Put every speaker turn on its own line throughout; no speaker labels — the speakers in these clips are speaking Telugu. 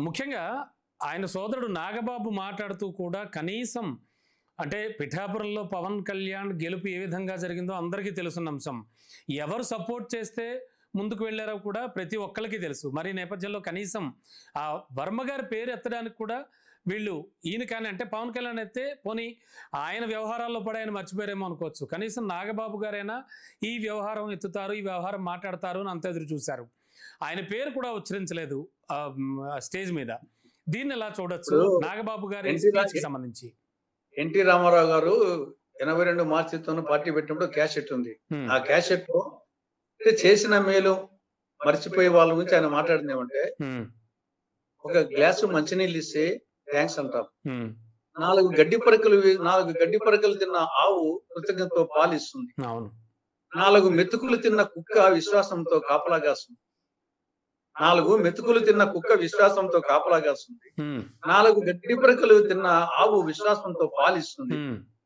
ముఖ్యంగా ఆయన సోదరుడు నాగబాబు మాట్లాడుతూ కూడా కనీసం అంటే పిఠాపురంలో పవన్ కళ్యాణ్ గెలుపు ఏ విధంగా జరిగిందో అందరికీ తెలుసున్న అంశం. ఎవరు సపోర్ట్ చేస్తే ముందుకు వెళ్ళారో కూడా ప్రతి ఒక్కళ్ళకి తెలుసు. మరి ఈ నేపథ్యంలో కనీసం ఆ వర్మ గారి పేరు ఎత్తడానికి కూడా వీళ్ళు ఈయన కానీ అంటే పవన్ కళ్యాణ్ అయితే పోనీ ఆయన వ్యవహారాల్లో పడి ఆయన మర్చిపోయారేమో అనుకోవచ్చు. కనీసం నాగబాబు గారైనా ఈ వ్యవహారం ఎత్తుతారు, ఈ వ్యవహారం మాట్లాడతారు అని అంత ఎదురు చూశారు. ఆయన పేరు కూడా ఉచ్చరించలేదు స్టేజ్ మీద. దీన్ని ఎలా చూడొచ్చు
ఇప్పుడు
నాగబాబు గారి
ఎన్టీ
స్పీచ్ కి సంబంధించి?
రామారావు గారు 82 మార్చితో పార్టీ పెట్టినప్పుడు క్యాసెట్ ఉంది. ఆ క్యాసెట్ లో చేసిన మేలు మర్చిపోయే వాళ్ళ గురించి ఆయన మాట్లాడింది ఏమంటే, ఒక గ్లాసు మంచినీళ్ళు ఇస్తే థ్యాంక్స్ అంటాం. 4 గడ్డి పరకలు తిన్న ఆవు కృతజ్ఞతతో పాలిస్తుంది. 4 మెతుకులు తిన్న కుక్క విశ్వాసంతో కాపలా కాస్తుంది. 4 మెతుకులు తిన్న కుక్క విశ్వాసంతో కాపలా కాస్తుంది. 4 గడ్డి పరకలు తిన్న ఆవు విశ్వాసంతో పాలిస్తుంది.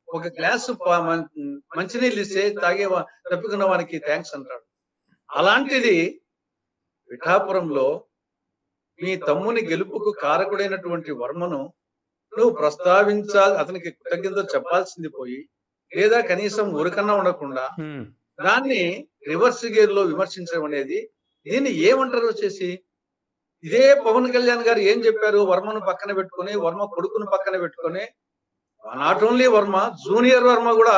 ఒక గ్లాసు మంచినీళ్ళు ఇస్తే తప్పుకున్న వానికి థ్యాంక్స్ అంటాడు. అలాంటిది పిఠాపురంలో మీ తమ్ముని గెలుపుకు కారకుడైనటువంటి వర్మను నువ్వు ప్రస్తావించాలి, అతనికి కృతజ్ఞతలు చెప్పాల్సింది పోయి, లేదా కనీసం ఊరికన్నా ఉండకుండా దాన్ని రివర్స్ గేర్ లో విమర్శించడం అనేది, దీన్ని ఏమంటారు వచ్చేసి? ఇదే పవన్ కళ్యాణ్ గారు ఏం చెప్పారు? వర్మను పక్కన పెట్టుకొని, వర్మ కొడుకును పక్కన పెట్టుకొని, not only Varma, junior Varma కూడా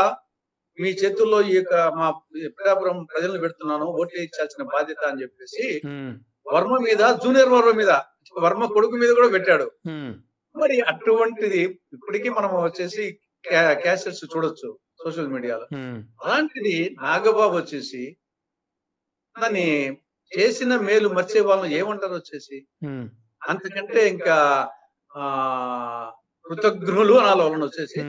మీ చేతుల్లో ఈ యొక్క మా పిఠాపురం ప్రజలను పెడుతున్నాను, ఓట్లు ఇచ్చాల్సిన బాధ్యత అని చెప్పేసి వర్మ మీద, జూనియర్ వర్మ మీద, వర్మ కొడుకు మీద కూడా పెట్టాడు. మరి అటువంటిది ఇప్పటికీ మనం వచ్చేసి క్యాసెట్స్ చూడొచ్చు సోషల్ మీడియాలో. అలాంటిది నాగబాబు వచ్చేసి దాన్ని చేసిన మేలు మర్చే వాళ్ళని ఏమంటారు వచ్చేసి? అంతకంటే ఇంకా కృతజ్ఞులు అనాలి వాళ్ళని వచ్చేసి.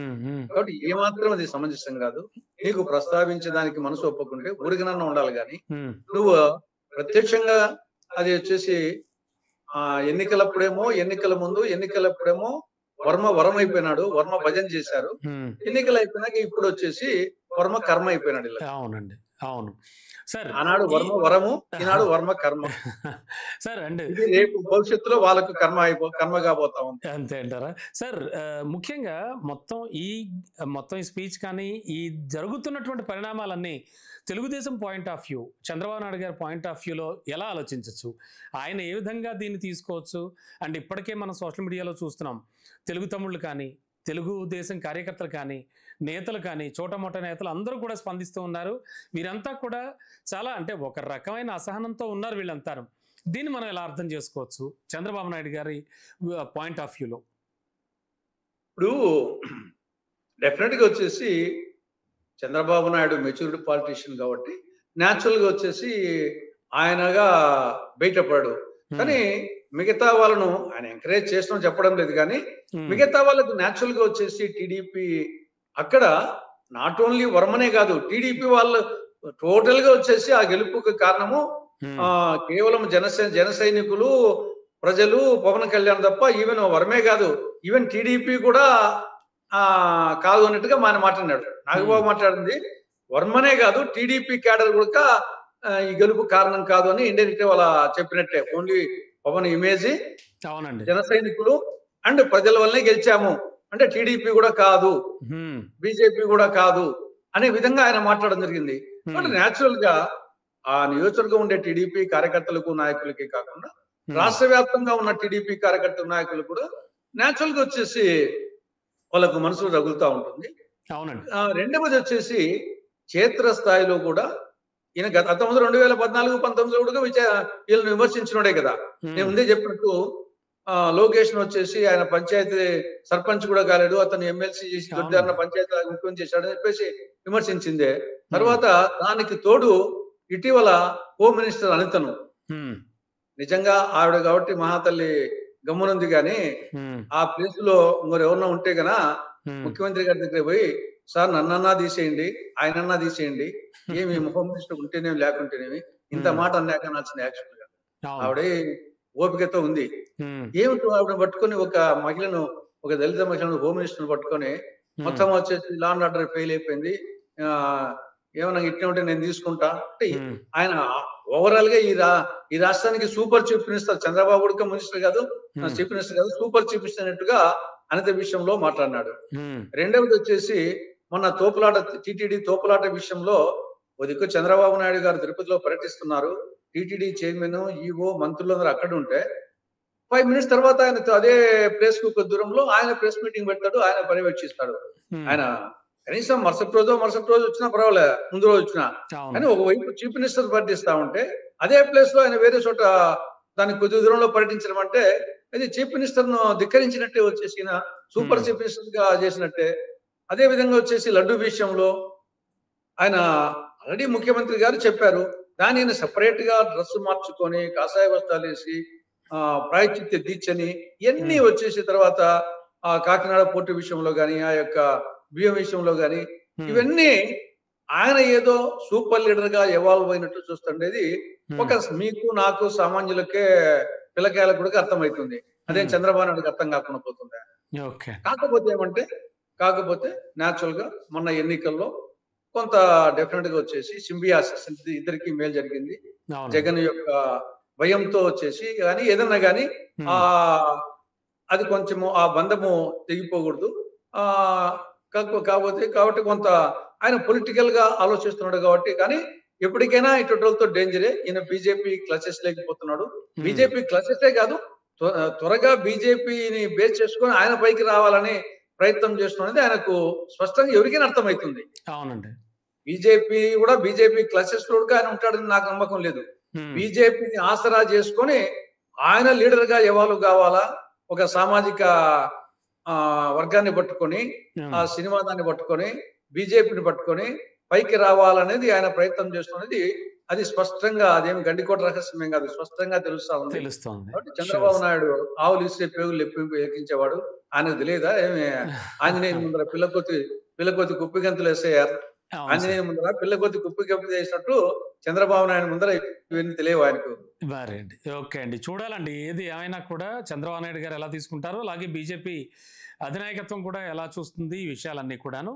కాబట్టి ఏమాత్రం అది సమంజసం కాదు. నీకు ప్రస్తావించడానికి మనసు ఒప్పుకుంటే ఊరికనన్నా ఉండాలి కానీ, నువ్వు ప్రత్యక్షంగా అది వచ్చేసి ఎన్నికలప్పుడేమో, ఎన్నికల ముందు, ఎన్నికలప్పుడేమో వరం అయిపోయినాడు, వర్మ భజన చేశారు. ఎన్నికలు అయిపోయినాక ఇప్పుడు వచ్చేసి వర్మ కర్మ అయిపోయినాడు. ఇలా
అవునండి, అవును సార్.
ఆనాడు వర్మ వరము, ఈనాడు వర్మ కర్మ.
సార్ అండి
రేపు భవిష్యత్తులో వాళ్ళకు కర్మ కాబోతా ఉంది.
అంతే అంటారా సార్? ముఖ్యంగా మొత్తం ఈ స్పీచ్ కానీ ఈ జరుగుతున్నటువంటి పరిణామాలన్నీ Telugu Desam point of view, Chandrababu Naidu గారి పాయింట్ ఆఫ్ వ్యూలో ఎలా ఆలోచించవచ్చు? ఆయన ఏ విధంగా దీన్ని తీసుకోవచ్చు? అండ్ ఇప్పటికే మనం సోషల్ మీడియాలో చూస్తున్నాం, తెలుగు తమ్ముళ్ళు కానీ, తెలుగుదేశం కార్యకర్తలు కానీ, నేతలు కానీ, చోటమోట నేతలు అందరూ కూడా స్పందిస్తూ ఉన్నారు. వీరంతా కూడా చాలా అంటే ఒక రకమైన అసహనంతో ఉన్నారు వీళ్ళంతా. దీన్ని మనం ఎలా అర్థం చేసుకోవచ్చు చంద్రబాబు నాయుడు గారి పాయింట్ ఆఫ్ వ్యూలో?
ఇప్పుడు డెఫినెట్ గా వచ్చేసి చంద్రబాబు నాయుడు మెచ్యూర్డ్ పాలిటీషియన్ కాబట్టి న్యాచురల్ గా వచ్చేసి ఆయనగా బయటపడాడు. కానీ మిగతా వాళ్ళను ఆయన ఎంకరేజ్ చేసిన చెప్పడం లేదు, కానీ మిగతా వాళ్ళకు న్యాచురల్ గా వచ్చేసి టీడీపీ అక్కడ నాట్ ఓన్లీ వర్మనే కాదు, టీడీపీ వాళ్ళు టోటల్ గా వచ్చేసి ఆ గెలుపుకు కారణము కేవలం జన సైనికులు, ప్రజలు, పవన్ కళ్యాణ్ తప్ప ఈవెన్ వర్మే కాదు, ఈవెన్ టీడీపీ కూడా కాదు అన్నట్టుగా ఆయన మాట్లాడినాడు. నాగబాబు మాట్లాడింది వర్మనే కాదు, టీడీపీ క్యాడర్ కూడా ఈ గెలుపు కారణం కాదు అని ఇండైరెక్ట్ వాళ్ళ చెప్పినట్టే. ఓన్లీ పవన్ ఇమేజ్, జన సైనికులు అండ్ ప్రజల వల్లనే గెలిచాము అంటే టీడీపీ కూడా కాదు, బీజేపీ కూడా కాదు అనే విధంగా ఆయన మాట్లాడడం జరిగింది. బట్ న్యాచురల్ గా ఆ నియోజకవర్గం ఉండే టీడీపీ కార్యకర్తలకు, నాయకులకి కాకుండా రాష్ట్ర వ్యాప్తంగా ఉన్న టీడీపీ కార్యకర్తల నాయకులు కూడా న్యాచురల్ గా వచ్చేసి వాళ్ళకు మనసులో రగులుతూ ఉంటుంది. రెండవది వచ్చేసి క్షేత్ర స్థాయిలో కూడా ఈయన గతంలో 2014-19 కూడా వీళ్ళని విమర్శించినోడే కదా. నేను ముందే చెప్పినట్టు లోకేష్ వచ్చేసి ఆయన పంచాయతీ సర్పంచ్ కూడా కాలేడు, అతను ఎమ్మెల్సీ చేసి దొడ్డారన్న పంచాయతీ ముఖ్యమంత్రి చేశాడని చెప్పేసి విమర్శించిందే. తర్వాత దానికి తోడు ఇటీవల హోమ్ మినిస్టర్ అనితను, నిజంగా ఆవిడ కాబట్టి మహాతల్లి గమ్మునుంది, కానీ ఆ ప్లేస్ లో మరి ఎవరన్నా ఉంటే గన ముఖ్యమంత్రి గారి దగ్గర పోయి, సార్ నన్నన్నా తీసేయండి, ఆయనన్నా తీసేయండి, ఏమి హోమ్ మినిస్టర్ ఉంటేనేమి లేకుంటేనేమి, ఇంత మాట అన్నాక నచ్చిన యాక్షన్ గా ఆవిడ ఓపికతో ఉంది. ఏమిటి ఆవిడ పట్టుకొని ఒక మహిళను, ఒక దళిత మహిళను, హోమ్ మినిస్టర్ పట్టుకొని మొత్తం వచ్చేసి లా అండ్ ఆర్డర్ ఫెయిల్ అయిపోయింది, ఏమన్నా ఇట్లా ఉంటే నేను తీసుకుంటా అంటే
ఉమ్,
ఆయన ఓవరాల్ గా ఈ రాష్ట్రానికి సూపర్ చీఫ్ మినిస్టర్, చంద్రబాబు కూడా మినిస్టర్ కాదు,
ఉమ్,
చీఫ్ మినిస్టర్ కాదు, సూపర్ చీఫ్ మినిస్టర్ అన్నట్టుగా అనిత విషయంలో మాట్లాడినాడు.
ఉమ్,
రెండవది వచ్చేసి మొన్న తోపులాట, టీటీడీ తోపులాట విషయంలో ఓ దిక్కు చంద్రబాబు నాయుడు గారు తిరుపతిలో పర్యటిస్తున్నారు. టీటీడీ చైర్మన్, ఈఓ, మంత్రులందరూ అక్కడ ఉంటే 5 మినిట్స్ తర్వాత ఆయన అదే ప్లేస్ కు కొద్ది దూరంలో ఆయన ప్రెస్ మీటింగ్ పెడతాడు, ఆయన పర్యవేక్షిస్తాడు.
ఉమ్,
ఆయన కనీసం మరుసటి రోజు వచ్చినా పర్వాలే, ముందు రోజు వచ్చినా.
అవును.
కానీ ఒకవైపు చీఫ్ మినిస్టర్ పర్యటిస్తా ఉంటే అదే ప్లేస్ లో ఆయన వేరే చోట దానికి కొద్ది దూరంలో పర్యటించడం అంటే అది చీఫ్ మినిస్టర్ ను ధిక్కరించినట్టే వచ్చేసి సూపర్
ఉమ్,
చీఫ్ మినిస్టర్ గా చేసినట్టే. అదే విధంగా వచ్చేసి లడ్డు విషయంలో ఆయన ఆల్రెడీ ముఖ్యమంత్రి గారు చెప్పారు. దాన్ని ఈయన సెపరేట్ గా డ్రెస్ మార్చుకొని కాషాయ వస్త్రాలు వేసి ప్రాయశ్చిత్య దీక్షని ఇవన్నీ
ఉమ్,
వచ్చేసి తర్వాత ఆ కాకినాడ పోర్టు విషయంలో గాని, ఆ యొక్క బియ్యం విషయంలో గాని,
ఉమ్,
ఇవన్నీ ఆయన ఏదో సూపర్ లీడర్ గా ఎవాల్వ్ అయినట్టు చూస్తుండేది
ఉమ్,
ఒక మీకు నాకు సామాన్యులకే పిల్లకాయలకు కూడా అర్థమవుతుంది. అదేం
ఉమ్,
చంద్రబాబు నాయుడుకి అర్థం కాకుండా పోతుంది.
ఓకే.
కాకపోతే ఏమంటే కాకపోతే న్యాచురల్ గా మొన్న ఎన్నికల్లో కొంత డెఫినెట్ గా వచ్చేసి సింబియాసిస్ ఇద్దరికి మేలు జరిగింది.
అవునండి.
జగన్ యొక్క భయంతో వచ్చేసి గాని ఏదన్నా గాని ఆ
ఉమ్,
అది కొంచెము ఆ బంధము తెగిపోకూడదు. ఆ కాబట్టి కొంత ఆయన పొలిటికల్ గా ఆలోచిస్తున్నాడు కాబట్టి, కానీ ఎప్పటికైనా ఇటువంటి డేంజరే. ఈయన బీజేపీ క్లచెస్ లేకపోతున్నాడు.
ఉమ్,
బీజేపీ క్లచెసే కాదు, త్వరగా బీజేపీని బేస్ చేసుకొని ఆయన పైకి రావాలని ప్రయత్నం చేస్తున్నది ఆయనకు స్పష్టంగా ఎవరికైనా అర్థమవుతుంది.
అవునండి.
బీజేపీ క్లచెస్ లో కూడా ఆయన ఉంటాడని నాకు నమ్మకం లేదు.
ఉమ్,
బీజేపీని ఆసరా చేసుకొని ఆయన లీడర్ గా ఎవాల్వ్ కావాలా, ఒక సామాజిక వర్గాన్ని పట్టుకొని, ఆ
ఉమ్,
సినిమా దాన్ని పట్టుకొని, బీజేపీని పట్టుకొని పైకి రావాలనేది ఆయన ప్రయత్నం చేస్తున్నది. అది స్పష్టంగా, అదేమి గండికోట రహస్యమేం కాదు, స్పష్టంగా తెలుస్తా ఉంది.
తెలుస్తోంది.
కాబట్టి
షూర్
చంద్రబాబు
సార్.
నాయుడు ఆవులు ఇస్తే పేగులు ఎక్కించేవాడు. ఆయనకు తెలియదా ఏమి ఆంజనేయుని ముందర పిల్లకొద్ది కుప్పి గంతులు వేసేయారు.
అవును సార్.
ఆంజనేయుని ముందర పిల్లకొద్ది కుప్పి గంతులు వేసినట్టు చంద్రబాబు నాయుడు ముందర ఇవన్నీ తెలియవు ఆయనకు.
మరి అండి. ఓకే అండి. చూడాలండి. ఏది ఏమైనా కూడా చంద్రబాబు నాయుడు గారు ఎలా తీసుకుంటారో, అలాగే బీజేపీ అధినాయకత్వం కూడా ఎలా చూస్తుంది ఈ విషయాలన్నీ కూడాను.